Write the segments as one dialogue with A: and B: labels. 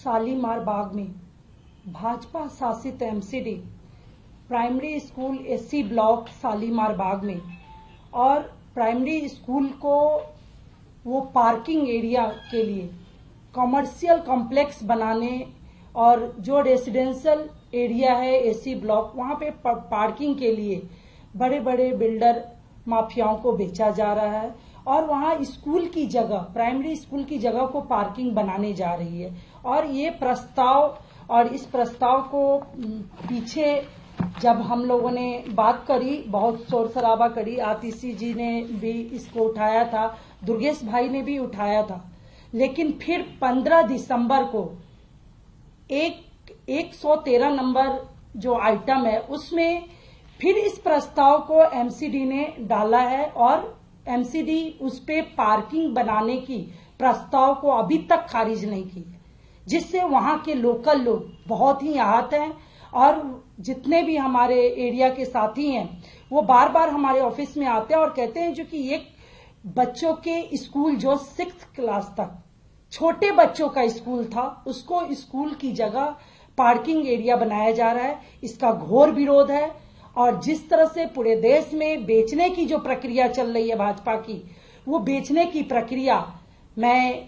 A: शालीमार बाग में भाजपा शासित MCD primary school SC block Shalimar Bagh में और प्राइमरी स्कूल को वो पार्किंग एरिया के लिए कमर्शियल कॉम्प्लेक्स बनाने और जो रेसिडेंशियल एरिया है एससी ब्लॉक वहां पे पार्किंग के लिए बड़े बड़े बिल्डर माफियाओं को बेचा जा रहा है और वहां स्कूल की जगह प्राइमरी स्कूल की जगह को पार्किंग बनाने जा रही है। और ये प्रस्ताव और इस प्रस्ताव को पीछे जब हम लोगों ने बात करी, बहुत शोर शराबा करी, आतिशी जी ने भी इसको उठाया था, दुर्गेश भाई ने भी उठाया था, लेकिन फिर 15 दिसंबर को 113 नंबर जो आइटम है उसमें फिर इस प्रस्ताव को एमसीडी ने डाला है और एमसीडी उस पे पार्किंग बनाने की प्रस्ताव को अभी तक खारिज नहीं की, जिससे वहां के लोकल लोग बहुत ही आहत हैं और जितने भी हमारे एरिया के साथी हैं वो बार बार हमारे ऑफिस में आते हैं और कहते हैं जो कि एक बच्चों के स्कूल जो 6th क्लास तक छोटे बच्चों का स्कूल था उसको स्कूल की जगह पार्किंग एरिया बनाया जा रहा है। इसका घोर विरोध है और जिस तरह से पूरे देश में बेचने की जो प्रक्रिया चल रही है भाजपा की, वो बेचने की प्रक्रिया मैं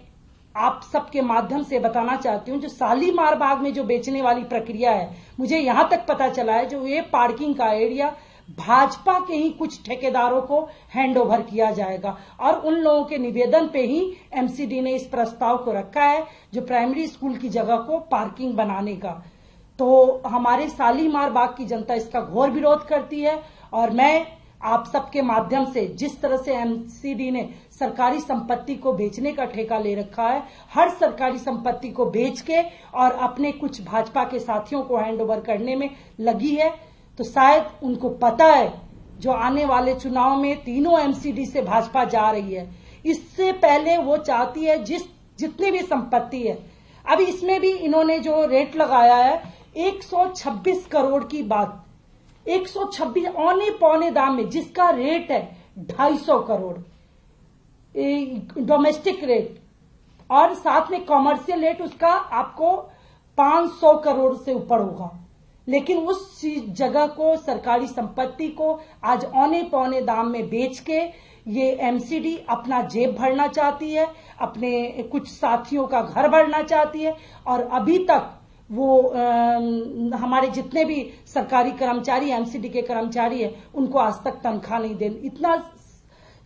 A: आप सबके माध्यम से बताना चाहती हूं। जो शालीमार बाग में जो बेचने वाली प्रक्रिया है, मुझे यहां तक पता चला है जो ये पार्किंग का एरिया भाजपा के ही कुछ ठेकेदारों को हैंड ओवर किया जाएगा और उन लोगों के निवेदन पे ही एमसीडी ने इस प्रस्ताव को रखा है जो प्राइमरी स्कूल की जगह को पार्किंग बनाने का। तो हमारे शालीमार बाग की जनता इसका घोर विरोध करती है और मैं आप सबके माध्यम से, जिस तरह से एमसीडी ने सरकारी संपत्ति को बेचने का ठेका ले रखा है, हर सरकारी संपत्ति को बेच के और अपने कुछ भाजपा के साथियों को हैंडओवर करने में लगी है, तो शायद उनको पता है जो आने वाले चुनाव में तीनों एमसीडी से भाजपा जा रही है। इससे पहले वो चाहती है जितनी भी संपत्ति है, अभी इसमें भी इन्होंने जो रेट लगाया है 126 करोड़ की बात, 126 औने पौने दाम में, जिसका रेट है 250 करोड़ डोमेस्टिक रेट और साथ में कॉमर्शियल रेट उसका आपको 500 करोड़ से ऊपर होगा, लेकिन उस जगह को, सरकारी संपत्ति को आज औने पौने दाम में बेच के ये एमसीडी अपना जेब भरना चाहती है, अपने कुछ साथियों का घर भरना चाहती है और अभी तक वो हमारे जितने भी सरकारी कर्मचारी एमसीडी के कर्मचारी हैं उनको आज तक तनख्वाह नहीं दे, इतना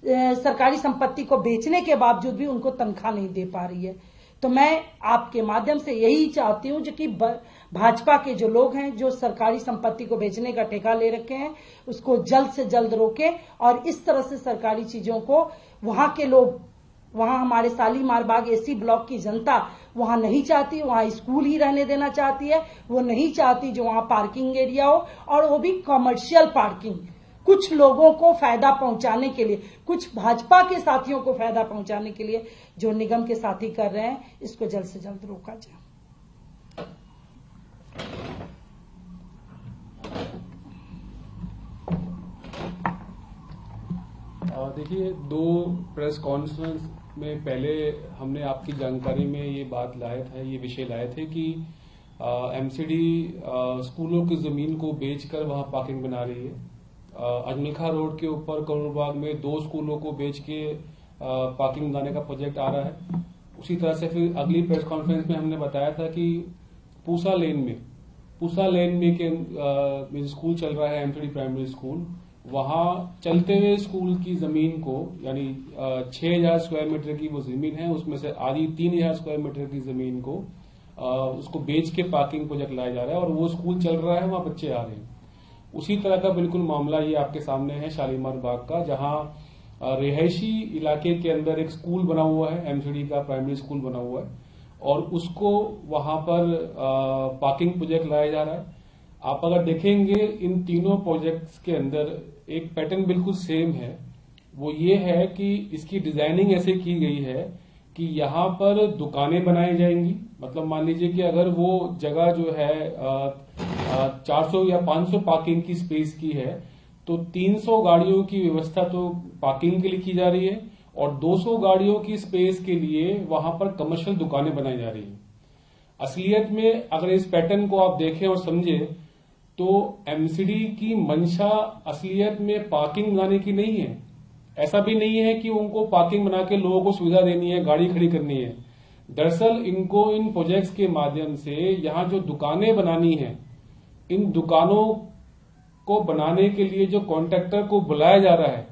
A: सरकारी संपत्ति को बेचने के बावजूद भी उनको तनख्वाह नहीं दे पा रही है। तो मैं आपके माध्यम से यही चाहती हूं जो कि भाजपा के जो लोग हैं जो सरकारी संपत्ति को बेचने का ठेका ले रखे हैं उसको जल्द से जल्द रोके और इस तरह से सरकारी चीजों को वहां के लोग, वहां हमारे शालीमार बाग एससी ब्लॉक की जनता वहां नहीं चाहती, वहां स्कूल ही रहने देना चाहती है, वो नहीं चाहती जो वहां पार्किंग एरिया हो और वो भी कमर्शियल पार्किंग, कुछ लोगों को फायदा पहुंचाने के लिए, कुछ भाजपा के साथियों को फायदा पहुंचाने के लिए जो निगम के साथी कर रहे हैं, इसको जल्द से जल्द रोका जाए।
B: देखिए, 2 प्रेस कॉन्फ्रेंस में पहले हमने आपकी जानकारी में ये बात लाए थे, ये विषय लाए थे कि एमसीडी स्कूलों की जमीन को बेचकर वहां पार्किंग बना रही है। अजमेखा रोड के ऊपर करोड़बाग में 2 स्कूलों को बेच के पार्किंग बनाने का प्रोजेक्ट आ रहा है। उसी तरह से फिर अगली प्रेस कॉन्फ्रेंस में हमने बताया था कि पूसा लेन में स्कूल चल रहा है एमसीडी प्राइमरी स्कूल, वहां चलते हुए स्कूल की जमीन को, यानी 6000 स्क्वायर मीटर की वो जमीन है, उसमें से आधी 3000 स्क्वायर मीटर की जमीन को उसको बेच के पार्किंग प्रोजेक्ट लाया जा रहा है और वो स्कूल चल रहा है, वहां बच्चे आ रहे हैं। उसी तरह का बिल्कुल मामला ये आपके सामने है शालीमार बाग का, जहां रिहायशी इलाके के अंदर एक स्कूल बना हुआ है, एमसीडी का प्राइमरी स्कूल बना हुआ है और उसको वहां पर पार्किंग प्रोजेक्ट लाया जा रहा है। आप अगर देखेंगे इन तीनों प्रोजेक्ट्स के अंदर एक पैटर्न बिल्कुल सेम है, वो ये है कि इसकी डिजाइनिंग ऐसे की गई है कि यहाँ पर दुकानें बनाई जाएंगी। मतलब मान लीजिए कि अगर वो जगह जो है 400 या 500 पार्किंग की स्पेस की है तो 300 गाड़ियों की व्यवस्था तो पार्किंग के लिए की जा रही है और 200 गाड़ियों की स्पेस के लिए वहां पर कमर्शियल दुकानें बनाई जा रही है। असलियत में अगर इस पैटर्न को आप देखें और समझें तो एमसीडी की मंशा असलियत में पार्किंग बनाने की नहीं है। ऐसा भी नहीं है कि उनको पार्किंग बना के लोगों को सुविधा देनी है, गाड़ी खड़ी करनी है। दरअसल इनको इन प्रोजेक्ट्स के माध्यम से यहाँ जो दुकानें बनानी है, इन दुकानों को बनाने के लिए जो कॉन्ट्रैक्टर को बुलाया जा रहा है,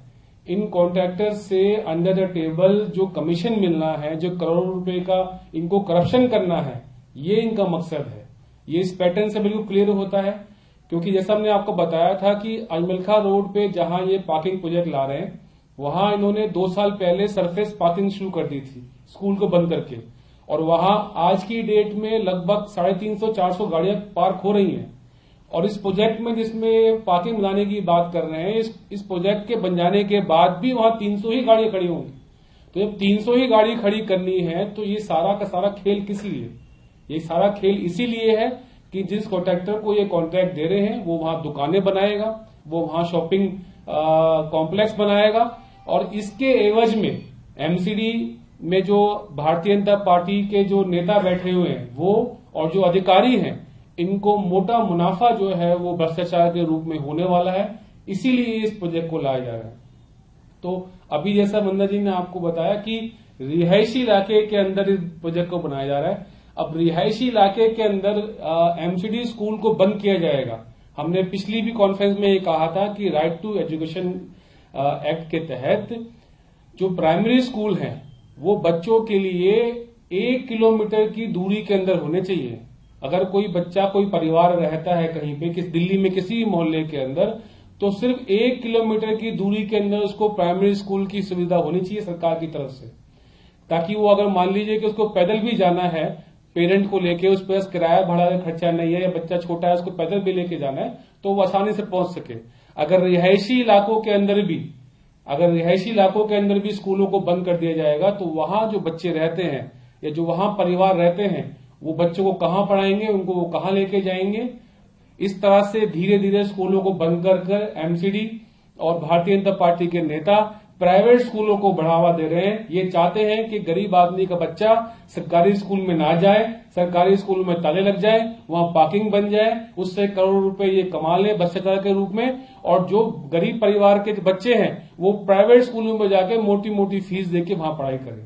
B: इन कॉन्ट्रैक्टर से अंडर द टेबल जो कमीशन मिलना है, जो करोड़ों रुपए का इनको करप्शन करना है, ये इनका मकसद है। ये इस पैटर्न से बिल्कुल क्लियर होता है, क्योंकि जैसा हमने आपको बताया था कि अजमलखा रोड पे जहां ये पार्किंग प्रोजेक्ट ला रहे हैं, वहां इन्होंने 2 साल पहले सरफेस पार्किंग शुरू कर दी थी स्कूल को बंद करके, और वहां आज की डेट में लगभग 350-400 गाड़ियां पार्क हो रही हैं। और इस प्रोजेक्ट में जिसमें पार्किंग बनाने की बात कर रहे हैं, इस प्रोजेक्ट के बन जाने के बाद भी वहां 300 ही गाड़ियां खड़ी होंगी। तो जब 300 ही गाड़ी खड़ी करनी है तो ये सारा का सारा खेल किस लिए? ये सारा खेल इसीलिए है कि जिस कॉन्ट्रैक्टर को ये कॉन्ट्रैक्ट दे रहे हैं वो वहां दुकानें बनाएगा, वो वहां शॉपिंग कॉम्प्लेक्स बनाएगा, और इसके एवज में एमसीडी में जो भारतीय जनता पार्टी के जो नेता बैठे हुए हैं वो और जो अधिकारी हैं, इनको मोटा मुनाफा जो है वो भ्रष्टाचार के रूप में होने वाला है। इसीलिए इस प्रोजेक्ट को लाया जा रहा है। तो अभी जैसा मंदा जी ने आपको बताया कि रिहायशी इलाके के अंदर इस प्रोजेक्ट को बनाया जा रहा है। अब रिहायशी इलाके के अंदर एमसीडी स्कूल को बंद किया जाएगा। हमने पिछली भी कॉन्फ्रेंस में ये कहा था कि राइट टू एजुकेशन एक्ट के तहत जो प्राइमरी स्कूल हैं वो बच्चों के लिए 1 किलोमीटर की दूरी के अंदर होने चाहिए। अगर कोई बच्चा, कोई परिवार रहता है कहीं पे, दिल्ली में किसी मोहल्ले के अंदर, तो सिर्फ 1 किलोमीटर की दूरी के अंदर उसको प्राइमरी स्कूल की सुविधा होनी चाहिए सरकार की तरफ से, ताकि वो अगर मान लीजिए कि उसको पैदल भी जाना है, पेरेंट को लेके, उस पर किराया भाड़ा का खर्चा नहीं है, या बच्चा छोटा है उसको पैदल भी लेके जाना है, तो वो आसानी से पहुंच सके। अगर रिहायशी इलाकों के अंदर भी स्कूलों को बंद कर दिया जाएगा तो वहां जो बच्चे रहते हैं या जो वहां परिवार रहते हैं वो बच्चों को कहां पढ़ाएंगे, उनको वो कहां लेके जाएंगे। इस तरह से धीरे धीरे स्कूलों को बंद कर एमसीडी और भारतीय जनता पार्टी के नेता प्राइवेट स्कूलों को बढ़ावा दे रहे हैं। ये चाहते हैं कि गरीब आदमी का बच्चा सरकारी स्कूल में ना जाए, सरकारी स्कूल में ताले लग जाए, वहां पार्किंग बन जाए, उससे करोड़ों रुपए ये कमा ले भ्रष्टाचार के रूप में, और जो गरीब परिवार के बच्चे हैं वो प्राइवेट स्कूलों में जाके मोटी मोटी फीस देके वहां पढ़ाई करें।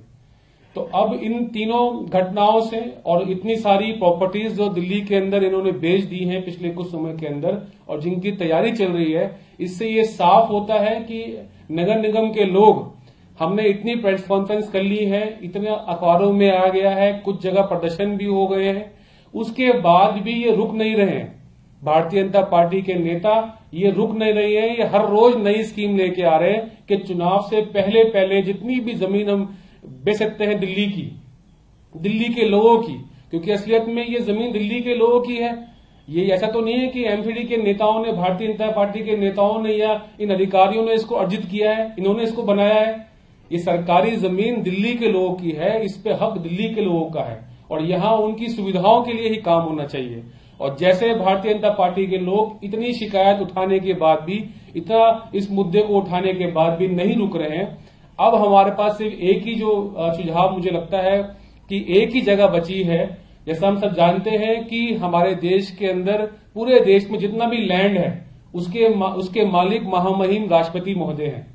B: तो अब इन तीनों घटनाओं से और इतनी सारी प्रॉपर्टीज जो दिल्ली के अंदर इन्होंने बेच दी हैं पिछले कुछ समय के अंदर और जिनकी तैयारी चल रही है, इससे ये साफ होता है कि नगर निगम के लोग, हमने इतनी प्रेस कॉन्फ्रेंस कर ली है, इतने अखबारों में आ गया है, कुछ जगह प्रदर्शन भी हो गए हैं, उसके बाद भी ये रुक नहीं रहे हैं। भारतीय जनता पार्टी के नेता ये रुक नहीं रहे हैं, ये हर रोज नई स्कीम लेके आ रहे हैं कि चुनाव से पहले पहले जितनी भी जमीन हम बेच सकते हैं दिल्ली के लोगों की, क्योंकि असलियत में ये जमीन दिल्ली के लोगों की है। ये ऐसा तो नहीं है कि एमसीडी के नेताओं ने, भारतीय जनता पार्टी के नेताओं ने या इन अधिकारियों ने इसको अर्जित किया है, इन्होंने इसको बनाया है। ये सरकारी जमीन दिल्ली के लोगों की है, इस पे हक दिल्ली के लोगों का है, और यहां उनकी सुविधाओं के लिए ही काम होना चाहिए। और जैसे भारतीय जनता पार्टी के लोग इतनी शिकायत उठाने के बाद भी, इतना इस मुद्दे को उठाने के बाद भी नहीं रुक रहे हैं, अब हमारे पास सिर्फ एक ही जो सुझाव मुझे लगता है कि एक ही जगह बची है। जैसा हम सब जानते हैं कि हमारे देश के अंदर, पूरे देश में जितना भी लैंड है उसके मालिक महामहिम राष्ट्रपति महोदय हैं।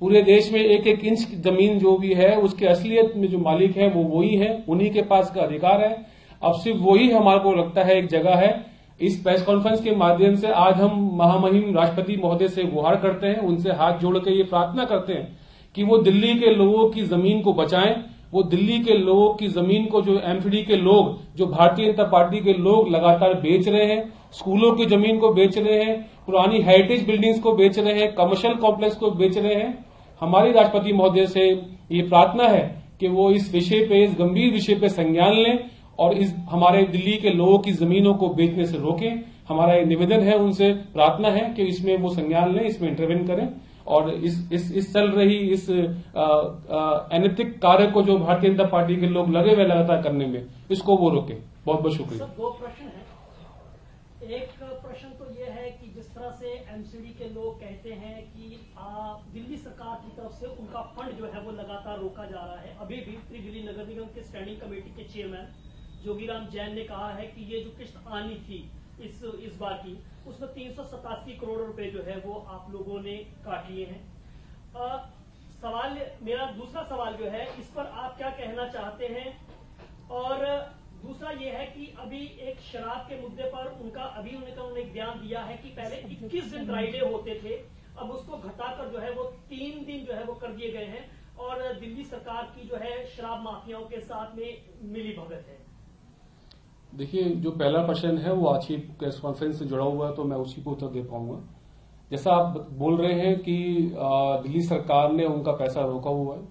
B: पूरे देश में 1-1 इंच जमीन जो भी है उसके असलियत में जो मालिक है वो वही है, उन्हीं के पास का अधिकार है। अब सिर्फ वही हमारे को लगता है एक जगह है। इस प्रेस कॉन्फ्रेंस के माध्यम से आज हम महामहिम राष्ट्रपति महोदय से गुहार करते हैं, उनसे हाथ जोड़ के ये प्रार्थना करते हैं कि वो दिल्ली के लोगों की जमीन को बचाएं। वो दिल्ली के लोगों की जमीन को, जो एमसीडी के लोग, जो भारतीय जनता पार्टी के लोग लगातार बेच रहे हैं, स्कूलों की जमीन को बेच रहे हैं, पुरानी हेरिटेज बिल्डिंग्स को बेच रहे हैं, कमर्शियल कॉम्प्लेक्स को बेच रहे हैं, हमारी राष्ट्रपति महोदय से ये प्रार्थना है कि वो इस विषय पे, इस गंभीर विषय पे संज्ञान लें और इस हमारे दिल्ली के लोगों की जमीनों को बेचने से रोकें। हमारा ये निवेदन है, उनसे प्रार्थना है कि इसमें वो संज्ञान लें, इसमें इंटरवेन करें और इस चल रही इस अनैतिक कार्य को जो भारतीय जनता पार्टी के लोग लगे हुए लगातार करने में, इसको वो रोके। बहुत बहुत शुक्रिया।
C: सर, 2 प्रश्न है। एक प्रश्न तो ये है कि जिस तरह से एमसीडी के लोग कहते हैं कि दिल्ली सरकार की तरफ से उनका फंड जो है वो लगातार रोका जा रहा है। अभी भी दिल्ली नगर निगम के स्टैंडिंग कमेटी के चेयरमैन जोगीराम जैन ने कहा है कि ये जो किस्त आनी थी इस बार की, उसमें 387 करोड़ रुपए जो है वो आप लोगों ने काट लिए हैं। मेरा दूसरा सवाल जो है, इस पर आप क्या कहना चाहते हैं? और दूसरा ये है कि अभी एक शराब के मुद्दे पर उन्होंने एक बयान दिया है कि पहले 21 दिन ड्राई डे होते थे, अब उसको घटाकर जो है वो 3 दिन जो है वो कर दिए गए हैं, और दिल्ली सरकार की जो है शराब माफियाओं के साथ में मिली भगत है।
B: देखिए, जो पहला प्रश्न है वो आज की प्रेस कॉन्फ्रेंस से जुड़ा हुआ है, तो मैं उसी को उत्तर दे पाऊंगा। जैसा आप बोल रहे हैं कि दिल्ली सरकार ने उनका पैसा रोका हुआ है,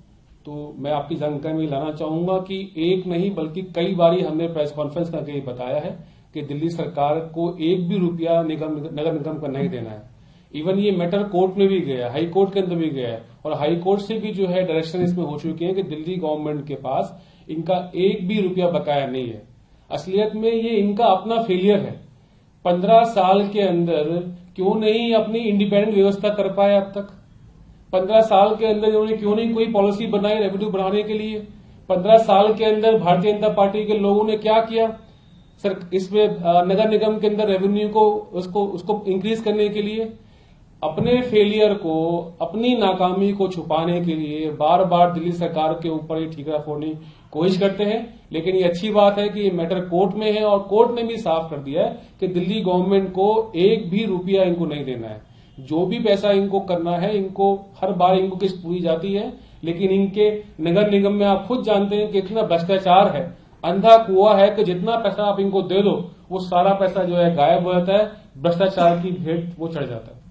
B: तो मैं आपकी जानकारी में लाना चाहूंगा कि एक नहीं बल्कि कई बारी हमने प्रेस कॉन्फ्रेंस करके बताया है कि दिल्ली सरकार को एक भी रुपया नगर निगम का नहीं देना है। इवन ये मैटर कोर्ट में भी गया, हाई कोर्ट के अंदर भी गया है, और हाई कोर्ट से भी जो है डायरेक्शन इसमें हो चुकी है कि दिल्ली गवर्नमेंट के पास इनका एक भी रुपया बकाया नहीं है। असलियत में ये इनका अपना फेलियर है। 15 साल के अंदर क्यों नहीं अपनी इंडिपेंडेंट व्यवस्था कर पाए अब तक? 15 साल के अंदर इन्होंने क्यों नहीं कोई पॉलिसी बनाई रेवेन्यू बढ़ाने के लिए? 15 साल के अंदर भारतीय जनता पार्टी के लोगों ने क्या किया सर इसमें नगर निगम के अंदर रेवेन्यू को उसको इंक्रीज करने के लिए? अपने फेलियर को, अपनी नाकामी को छुपाने के लिए बार बार दिल्ली सरकार के ऊपर ये ठीकरा फोड़ने की कोशिश करते हैं। लेकिन ये अच्छी बात है कि ये मैटर कोर्ट में है, और कोर्ट ने भी साफ कर दिया है कि दिल्ली गवर्नमेंट को एक भी रुपया इनको नहीं देना है। जो भी पैसा इनको करना है, इनको हर बार इनको किस्त पूरी जाती है, लेकिन इनके नगर निगम में आप खुद जानते हैं कि इतना भ्रष्टाचार है, अंधा कुआं है कि जितना पैसा आप इनको दे दो वो सारा पैसा जो है गायब हो जाता है, भ्रष्टाचार की भेंट वो चढ़ जाता है।